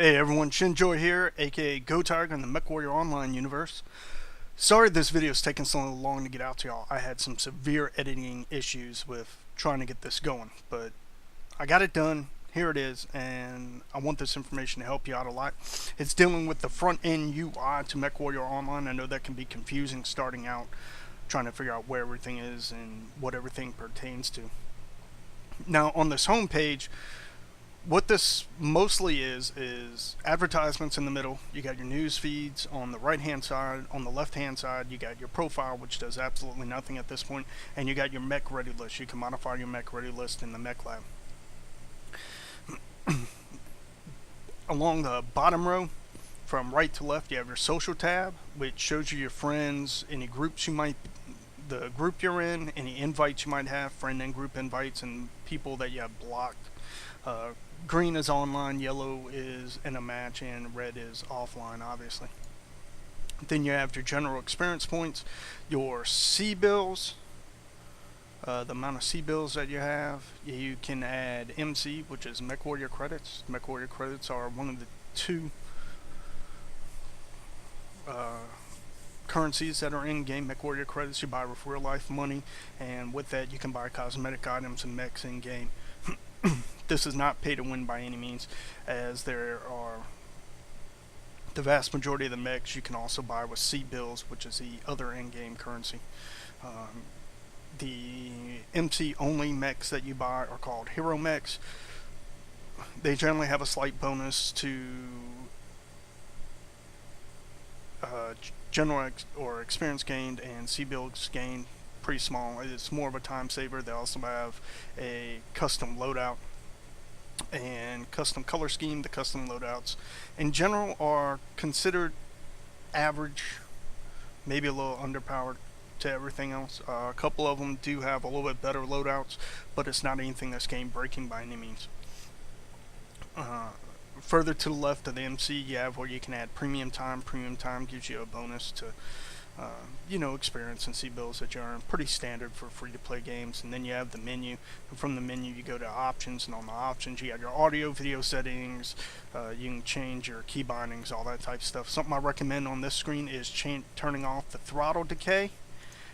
Hey everyone, Shinjoy here, aka GoTiger in the Mechwarrior Online universe. Sorry this video is taking so long to get out to y'all. I had some severe editing issues with trying to get this going, but I got it done. Here it is, and I want this information to help you out a lot. It's dealing with the front end UI to Mechwarrior Online. I know that can be confusing starting out, trying to figure out where everything is and what everything pertains to. Now on this home page, what this mostly is advertisements in the middle. You got your news feeds on the right hand side. On the left hand side, you got your profile, which does absolutely nothing at this point, and you got your mech ready list. You can modify your mech ready list in the Mech Lab. Along the bottom row, from right to left, you have your social tab, which shows you your friends, any groups you might, the group you're in, any invites you might have, friend and group invites, and people that you have blocked. Green is online, yellow is in a match, and red is offline, obviously. Then you have your general experience points, your C bills, the amount of C bills that you have. You can add MC, which is Mechwarrior credits. Mechwarrior credits are one of the two currencies that are in game. Mechwarrior credits you buy with real life money, and with that you can buy cosmetic items and mechs in game. This is not pay to win by any means, as there are the vast majority of the mechs you can also buy with C bills, which is the other in-game currency. The MC only mechs that you buy are called hero mechs. They generally have a slight bonus to general or experience gained and C bills gained. Pretty small. It's more of a time saver. They also have a custom loadout and custom color scheme. The custom loadouts in general are considered average, maybe a little underpowered to everything else. A couple of them do have a little bit better loadouts, but it's not anything that's game breaking by any means. Further to the left of the MC, you have where you can add premium time. Premium time gives you a bonus to experience and C bills that you earn. Pretty standard for free-to-play games. And then you have the menu, and from the menu you go to options, and on the options you have your audio, video settings. You can change your key bindings, all that type of stuff. Something I recommend on this screen is turning off the throttle decay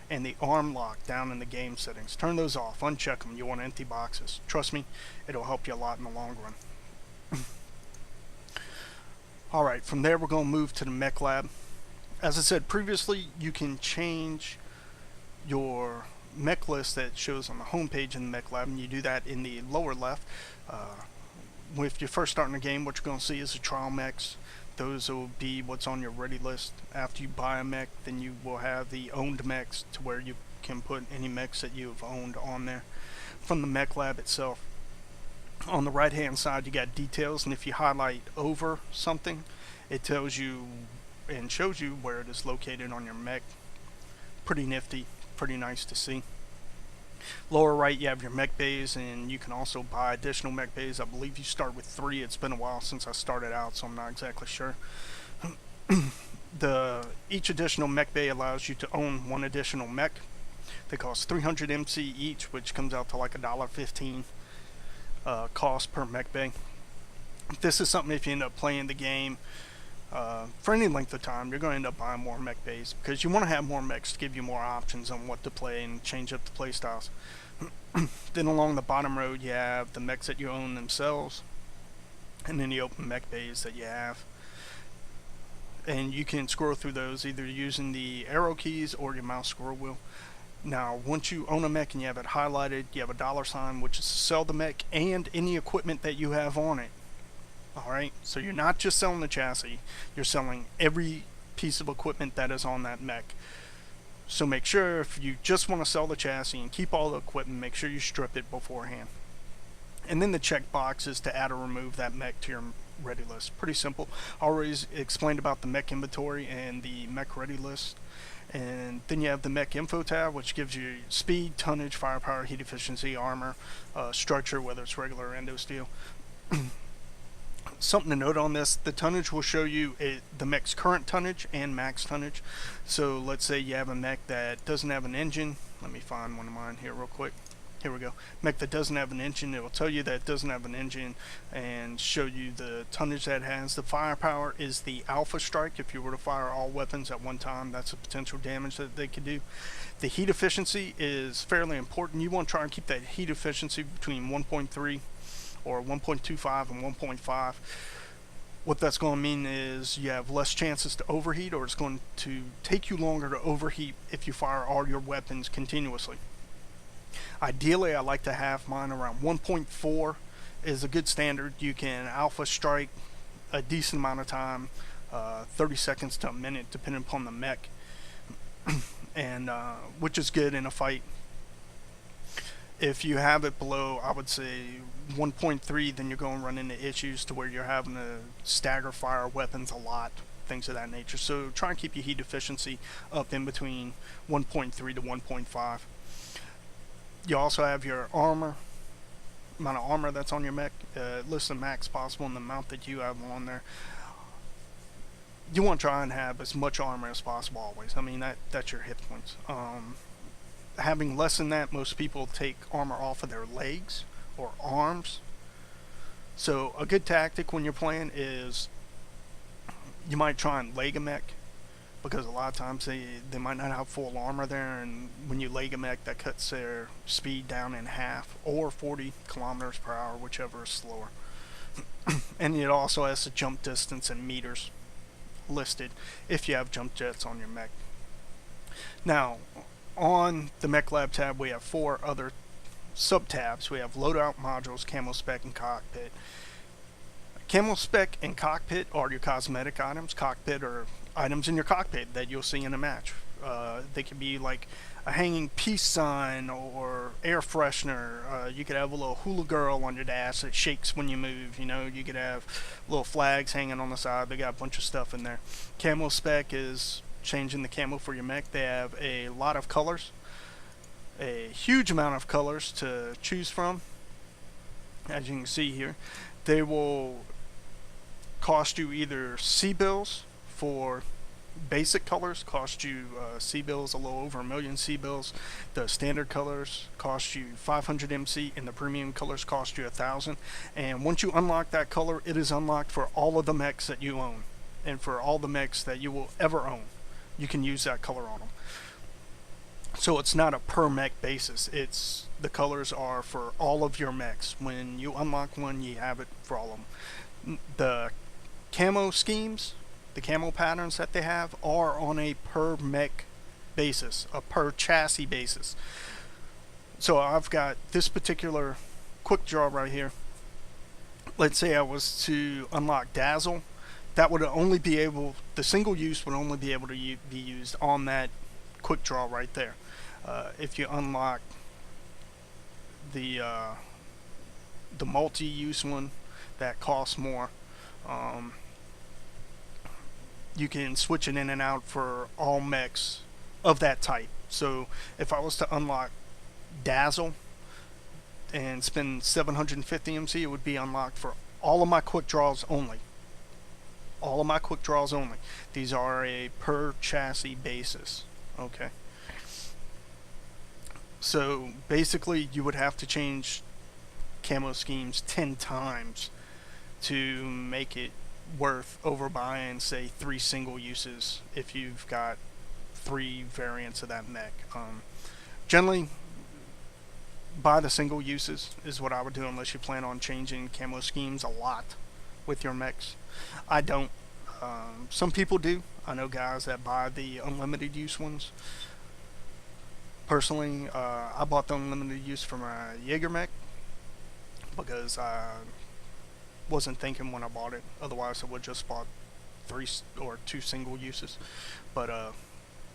and the arm lock down in the game settings. Turn those off, uncheck them. You want empty boxes. Trust me, it'll help you a lot in the long run. Alright, from there we're going to move to the Mech Lab. As I said previously, you can change your mech list that shows on the home page in the Mech Lab, and you do that in the lower left. If you're first starting the game, what you're going to see is the trial mechs. Those will be what's on your ready list. After you buy a mech, then you will have the owned mechs, to where you can put any mechs that you've owned on there. From the Mech Lab itself, on the right hand side you got details, and if you highlight over something, it tells you and shows you where it is located on your mech. Pretty nifty, pretty nice to see. Lower right you have your mech bays, and you can also buy additional mech bays. I believe you start with 3. It's been a while since I started out, so I'm not exactly sure. Each additional mech bay allows you to own 1 additional mech. They cost 300 MC each, which comes out to like $1.15 cost per mech bay. This is something, if you end up playing the game for any length of time, you're going to end up buying more mech bays, because you want to have more mechs to give you more options on what to play and change up the play styles. Then along the bottom row you have the mechs that you own themselves, and then the open mech bays that you have. And you can scroll through those either using the arrow keys or your mouse scroll wheel. Now, once you own a mech and you have it highlighted, you have a $sign, which is to sell the mech and any equipment that you have on it. Alright, so you're not just selling the chassis, you're selling every piece of equipment that is on that mech. So make sure, if you just want to sell the chassis and keep all the equipment, make sure you strip it beforehand. And then the checkbox is to add or remove that mech to your ready list. Pretty simple. I already explained about the mech inventory and the mech ready list. And then you have the mech info tab, which gives you speed, tonnage, firepower, heat efficiency, armor, structure, whether it's regular or endo steel. Something to note on this, the tonnage will show you the mech's current tonnage and max tonnage. So let's say you have a mech that doesn't have an engine. Let me find one of mine here real quick. here we go, mech that doesn't have an engine. It will tell you that it doesn't have an engine and show you the tonnage that it has. The firepower is the Alpha Strike. If you were to fire all weapons at one time, that's the potential damage that they could do. The heat efficiency is fairly important. You want to try and keep that heat efficiency between 1.3 or 1.25 and 1.5. What that's going to mean is you have less chances to overheat, or it's going to take you longer to overheat if you fire all your weapons continuously. Ideally, I like to have mine around 1.4 is a good standard. You can Alpha Strike a decent amount of time, 30 seconds to a minute, depending upon the mech, and which is good in a fight. If you have it below, I would say 1.3, then you're going to run into issues to where you're having to stagger fire weapons a lot, things of that nature. So try and keep your heat efficiency up in between 1.3 to 1.5. You also have your armor, amount of armor that's on your mech. List the max possible and the amount that you have on there. You want to try and have as much armor as possible always. I mean, that's your hit points. Having less than that, most people take armor off of their legs or arms. So a good tactic when you're playing is you might try and leg a mech, because a lot of times they might not have full armor there, and when you leg a mech, that cuts their speed down in half, or 40 kilometers per hour, whichever is slower. And it also has the jump distance in meters listed if you have jump jets on your mech. Now, on the Mech Lab tab, we have 4 other sub-tabs. We have Loadout, Modules, Camo Spec, and Cockpit. Camo Spec and Cockpit are your cosmetic items. Cockpit are items in your cockpit that you'll see in a match. They could be like a hanging peace sign or air freshener. You could have a little hula girl on your dash that shakes when you move. You know, you could have little flags hanging on the side. They got a bunch of stuff in there. Camo Spec is changing the camo for your mech. They have a lot of colors, a huge amount of colors to choose from. As you can see here, they will cost you either C-bills for basic colors, cost you C-bills, a little over 1 million C-bills. The standard colors cost you 500 MC, and the premium colors cost you 1,000. And once you unlock that color, it is unlocked for all of the mechs that you own, and for all the mechs that you will ever own. You can use that color on them. So it's not a per mech basis. It's the colors are for all of your mechs. When you unlock one, you have it for all of them. The camo schemes, the camo patterns that they have, are on a per mech basis, a per chassis basis. So I've got this particular quick draw right here. Let's say I was to unlock Dazzle. That would only be able, the single use would only be able to be used on that quick draw right there. If you unlock the multi-use one, that costs more. You can switch it in and out for all mechs of that type. So if I was to unlock Dazzle and spend 750 MC, it would be unlocked for all of my quick draws only. All of my quick draws only. These are a per chassis basis. Okay. So basically you would have to change camo schemes 10 times to make it worth overbuying, say, 3 single uses if you've got 3 variants of that mech. Generally, buy the single uses is what I would do, unless you plan on changing camo schemes a lot with your mechs. I don't. Some people do. I know guys that buy the unlimited use ones. Personally, I bought the unlimited use for my Jaeger mech because I wasn't thinking when I bought it. Otherwise, I would just bought 3 or 2 single uses. But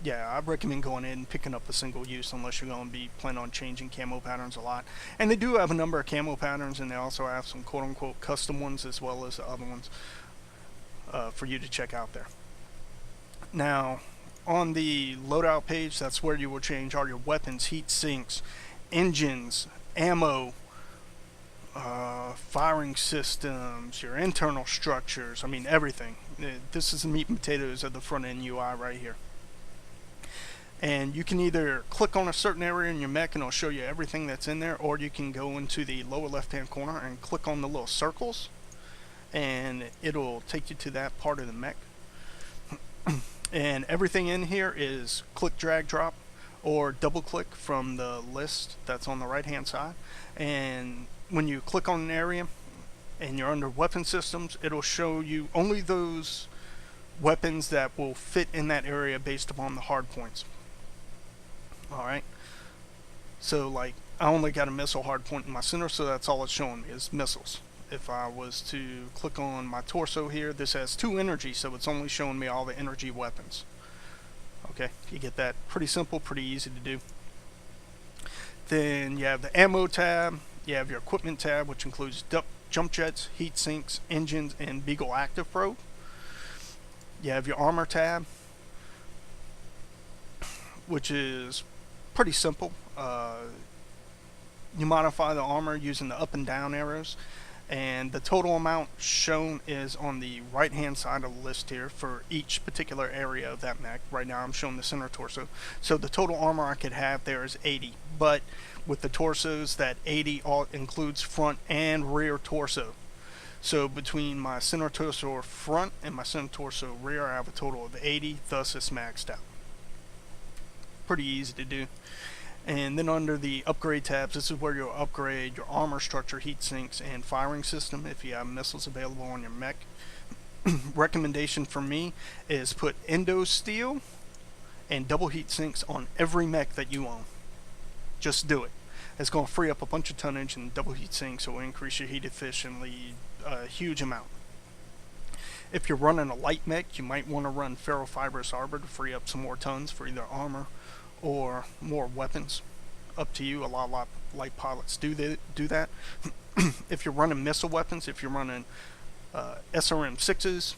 yeah, I recommend going in and picking up a single use unless you're going to be planning on changing camo patterns a lot. And they do have a number of camo patterns, and they also have some quote-unquote custom ones as well as the other ones for you to check out there. Now, on the loadout page, that's where you will change all your weapons, heat sinks, engines, ammo, firing systems, your internal structures. I mean, everything. This is the meat and potatoes of the front end UI right here. And you can either click on a certain area in your mech and it'll show you everything that's in there, or you can go into the lower left hand corner and click on the little circles and it'll take you to that part of the mech. And everything in here is click, drag, drop, or double click from the list that's on the right hand side. And when you click on an area and you're under weapon systems, it'll show you only those weapons that will fit in that area based upon the hard points. Alright, so like I only got a missile hard point in my center, so that's all it's showing me is missiles. If I was to click on my torso here, this has 2 energy, so it's only showing me all the energy weapons. Okay, you get that. Pretty simple, pretty easy to do. Then you have the ammo tab, you have your equipment tab, which includes jump jets, heat sinks, engines, and Beagle Active Probe. You have your armor tab, which is pretty simple. You modify the armor using the up and down arrows, and the total amount shown is on the right hand side of the list here for each particular area of that mech. Right now I'm showing the center torso, so the total armor I could have there is 80, but with the torsos, that 80 all includes front and rear torso. So between my center torso front and my center torso rear, I have a total of 80, thus it's maxed out. Pretty easy to do. And then under the upgrade tabs, this is where you'll upgrade your armor structure, heat sinks, and firing system if you have missiles available on your mech. Recommendation for me is put endo steel and double heat sinks on every mech that you own. Just do it. It's going to free up a bunch of tonnage, and double heat sinks will increase your heat efficiently a huge amount. If you're running a light mech, you might want to run ferrofibrous arbor to free up some more tons for either armor or more weapons. Up to you. A lot of light pilots do that. If you're running missile weapons, if you're running SRM 6s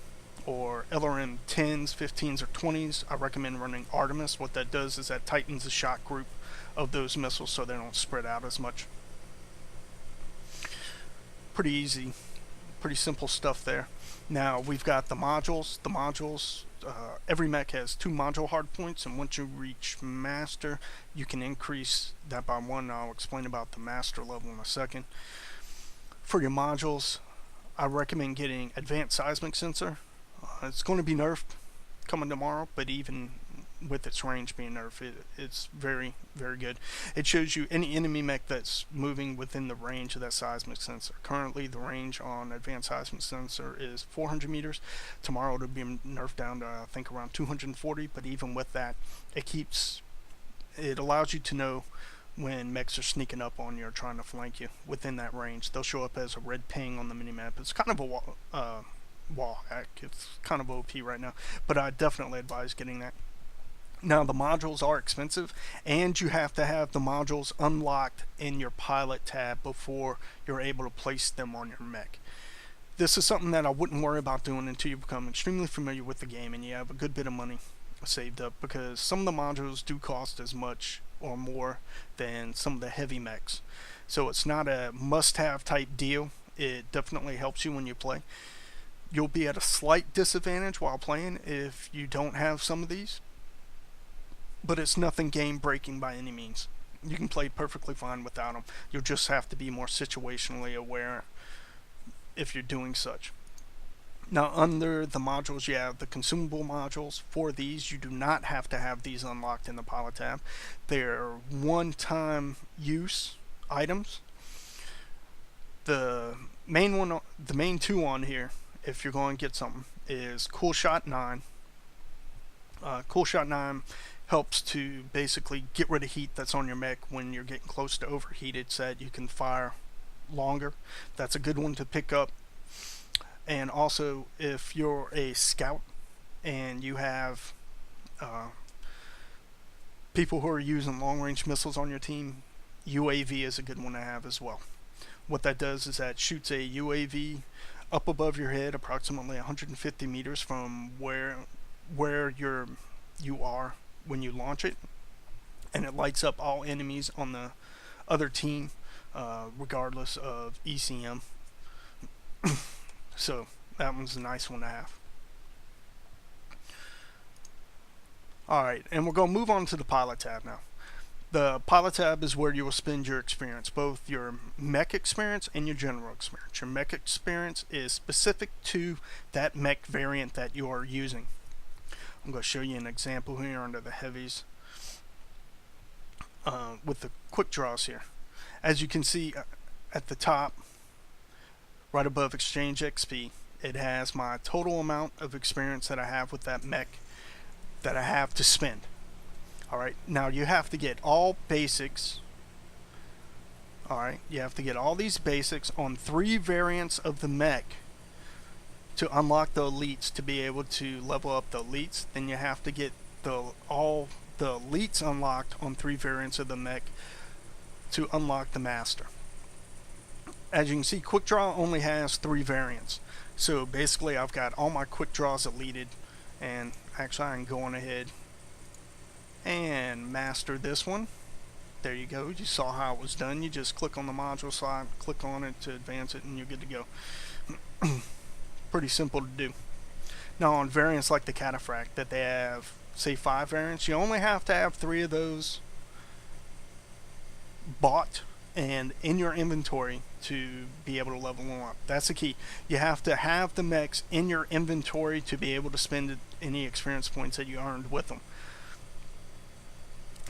or LRM 10s, 15s, or 20s, I recommend running Artemis. What that does is that tightens the shot group of those missiles so they don't spread out as much. Pretty easy, pretty simple stuff there. Now we've got the modules. Every mech has 2 module hardpoints, and once you reach master, you can increase that by 1. I'll explain about the master level in a second. For your modules, I recommend getting advanced seismic sensor. It's going to be nerfed coming tomorrow, but even with its range being nerfed, it's very, very good. It shows you any enemy mech that's moving within the range of that seismic sensor. Currently, the range on advanced seismic sensor is 400 meters. Tomorrow it'll be nerfed down to, I think, around 240, but even with that, it allows you to know when mechs are sneaking up on you or trying to flank you within that range. They'll show up as a red ping on the minimap. It's kind of a wall hack. It's kind of OP right now, but I definitely advise getting that. Now, the modules are expensive, and you have to have the modules unlocked in your pilot tab before you're able to place them on your mech. This is something that I wouldn't worry about doing until you become extremely familiar with the game and you have a good bit of money saved up, because some of the modules do cost as much or more than some of the heavy mechs. So it's not a must-have type deal. It definitely helps you when you play. You'll be at a slight disadvantage while playing if you don't have some of these, but it's nothing game breaking by any means. You can play perfectly fine without them. You'll just have to be more situationally aware if you're doing such. Now, under the modules, you have the consumable modules. For these, you do not have to have these unlocked in the pilot tab. They're one-time use items. The main 2 on here, if you're going to get something, is Cool Shot 9. Cool Shot 9 helps to basically get rid of heat that's on your mech when you're getting close to overheated, so that you can fire longer. That's a good one to pick up. And also, if you're a scout and you have people who are using long-range missiles on your team, UAV is a good one to have as well. What that does is that shoots a UAV up above your head, approximately 150 meters from where you are when you launch it, and it lights up all enemies on the other team, regardless of ECM. So that one's a nice one to have. Alright, and we're going to move on to the pilot tab now. The pilot tab is where you will spend your experience, both your mech experience and your general experience. Your mech experience is specific to that mech variant that you are using. I'm going to show you an example here under the heavies with the quick draws here. As you can see at the top, right above Exchange XP, it has my total amount of experience that I have with that mech that I have to spend. Alright, now you have to get all basics. Alright, you have to get all these basics on 3 variants of the mech to unlock the elites to be able to level up the elites. Then you have to get all the elites unlocked on 3 variants of the mech to unlock the master. As you can see, quick draw only has 3 variants. So basically I've got all my quick draws elited, and actually I can go on ahead and master this one. There you go. You saw how it was done. You just click on the module slide, click on it to advance it, and you're good to go. Pretty simple to do. Now on variants like the Cataphract that they have, say 5 variants, you only have to have 3 of those bought and in your inventory to be able to level them up. That's the key. You have to have the mechs in your inventory to be able to spend any experience points that you earned with them.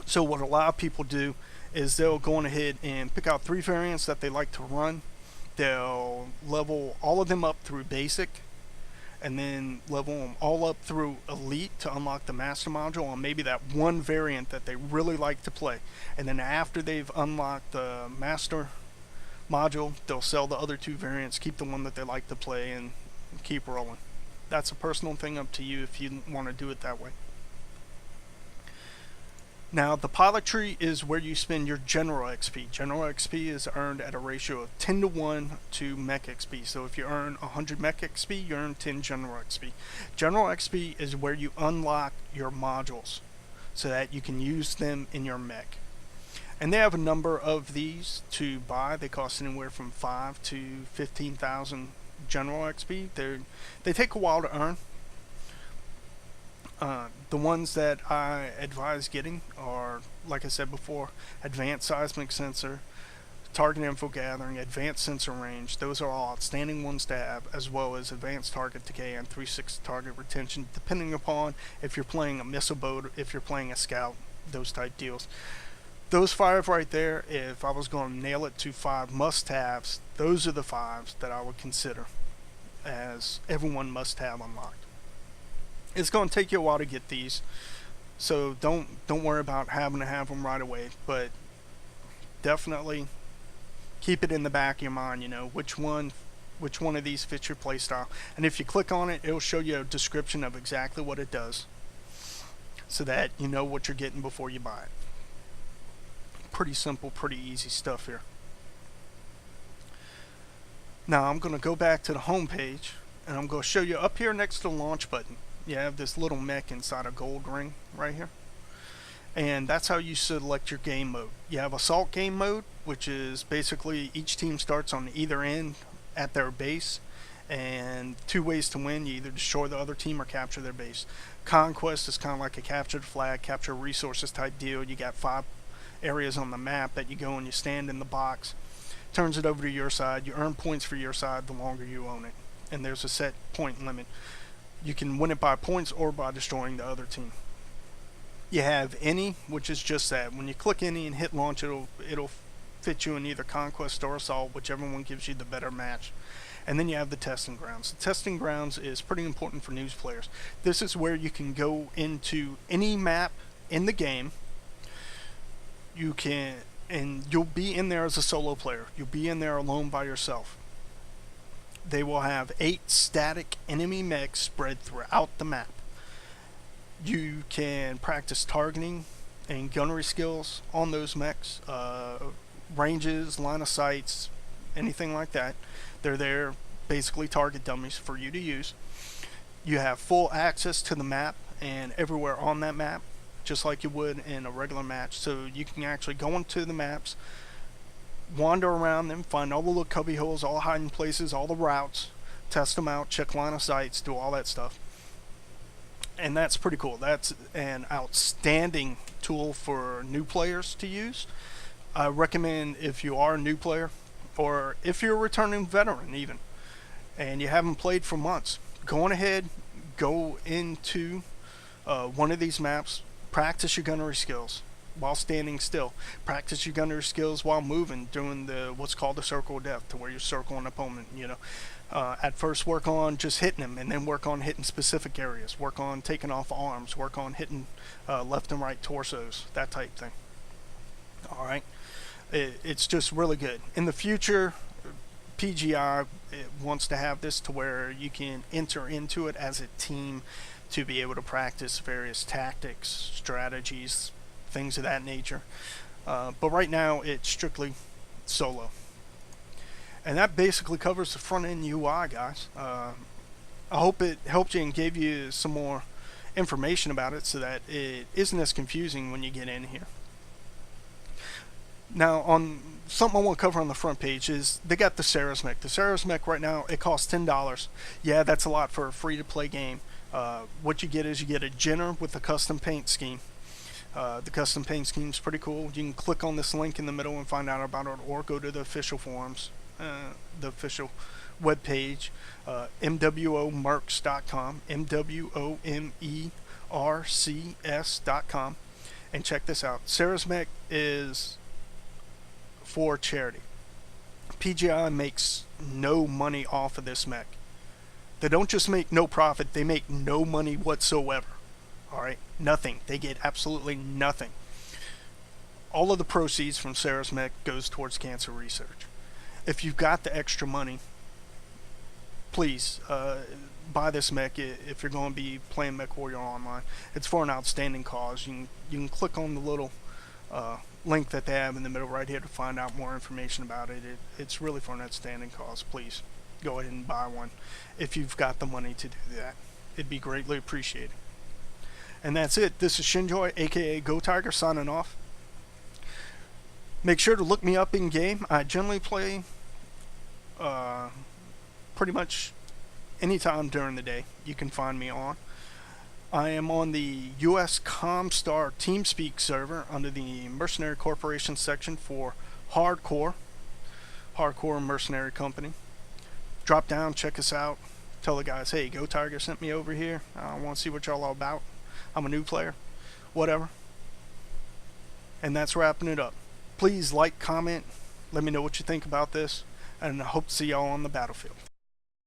So what a lot of people do is they'll go on ahead and pick out 3 variants that they like to run. They'll level all of them up through basic, and then level them all up through elite to unlock the master module on maybe that one variant that they really like to play. And then after they've unlocked the master module, they'll sell the other 2 variants, keep the one that they like to play, and keep rolling. That's a personal thing, up to you if you want to do it that way. Now the pilot tree is where you spend your general XP. General XP is earned at a ratio of 10 to 1 to mech XP. So if you earn 100 mech XP, you earn 10 general XP. General XP is where you unlock your modules so that you can use them in your mech. And they have a number of these to buy. They cost anywhere from 5 to 15,000 general XP. They take a while to earn. The ones that I advise getting are, like I said before, Advanced Seismic Sensor, Target Info Gathering, Advanced Sensor Range. Those are all outstanding ones to have, as well as Advanced Target Decay and 360 Target Retention, depending upon if you're playing a missile boat, if you're playing a scout, those type deals. Those 5 right there, if I was going to nail it to 5 must-haves, those are the 5s that I would consider as everyone must have unlocked. It's going to take you a while to get these, so don't worry about having to have them right away, but definitely keep it in the back of your mind, you know, which one of these fits your playstyle. And if you click on it, it'll show you a description of exactly what it does, so that you know what you're getting before you buy it. Pretty simple, pretty easy stuff here. Now I'm going to go back to the home page, and I'm going to show you up here next to the launch button. You have this little mech inside a gold ring right here, and that's how you select your game mode. You have assault game mode, which is basically each team starts on either end at their base, and 2 ways to win: you either destroy the other team or capture their base. Conquest is kind of like a capture the flag, capture resources type deal. You got 5 areas on the map that you go and you stand in the box, turns it over to your side. You earn points for your side the longer you own it, and there's a set point limit. You can win it by points or by destroying the other team. You have any, which is just that. When you click any and hit launch, it'll fit you in either Conquest or Assault, whichever one gives you the better match. And then you have the Testing Grounds. The Testing Grounds is pretty important for news players. This is where you can go into any map in the game. And you'll be in there as a solo player. You'll be in there alone by yourself. They will have 8 static enemy mechs spread throughout the map. You can practice targeting and gunnery skills on those mechs, ranges, line of sights, anything like that. They're there, basically target dummies for you to use. You have full access to the map and everywhere on that map, just like you would in a regular match. So you can actually go into the maps, wander around them, find all the little cubby holes, all the hiding places, all the routes, test them out, check line of sights, do all that stuff. and that's pretty cool. That's an outstanding tool for new players to use. I recommend, if you are a new player, or if you're a returning veteran even, and you haven't played for months, go on ahead, go into one of these maps, practice your gunnery skills while standing still. Practice your gunnery skills while moving, doing the what's called the circle of death, to where you circle an opponent. At first work on just hitting them, and then work on hitting specific areas. Work on taking off arms. Work on hitting left and right torsos, that type thing. All right, it's just really good. In the future, PGI wants to have this to where you can enter into it as a team to be able to practice various tactics, strategies, things of that nature. But right now, it's strictly solo. And that basically covers the front end UI, guys. I hope it helped you and gave you some more information about it so that it isn't as confusing when you get in here. Now, on something I want to cover on the front page is they got the Sarah's Mech. The Sarah's Mech right now, it costs $10. Yeah, that's a lot for a free-to-play game. What you get is you get a Jenner with a custom paint scheme. The custom paint scheme is pretty cool. You can click on this link in the middle and find out about it, or go to the official forums, the official webpage, MWOmercs.com, MWOMERCS.com, and check this out. Sarah's Mech is for charity. PGI makes no money off of this mech. They don't just make no profit, they make no money whatsoever. Alright, nothing. They get absolutely nothing. All of the proceeds from Sarah's Mech goes towards cancer research. If you've got the extra money, please buy this mech if you're going to be playing Mechwarrior Online. It's for an outstanding cause. You can click on the little link that they have in the middle right here to find out more information about it. It's really for an outstanding cause. Please go ahead and buy one if you've got the money to do that. It'd be greatly appreciated. And that's it. This is Shinjoy, aka Go Tiger, signing off. Make sure to look me up in game. I generally play pretty much anytime during the day. You can find me on. I am on the US Comstar TeamSpeak server under the Mercenary Corporation section for Hardcore Mercenary Company. Drop down, check us out. Tell the guys, hey, Go Tiger sent me over here. I want to see what y'all are about. I'm a new player. Whatever. And that's wrapping it up. Please like, comment, let me know what you think about this, and I hope to see y'all on the battlefield.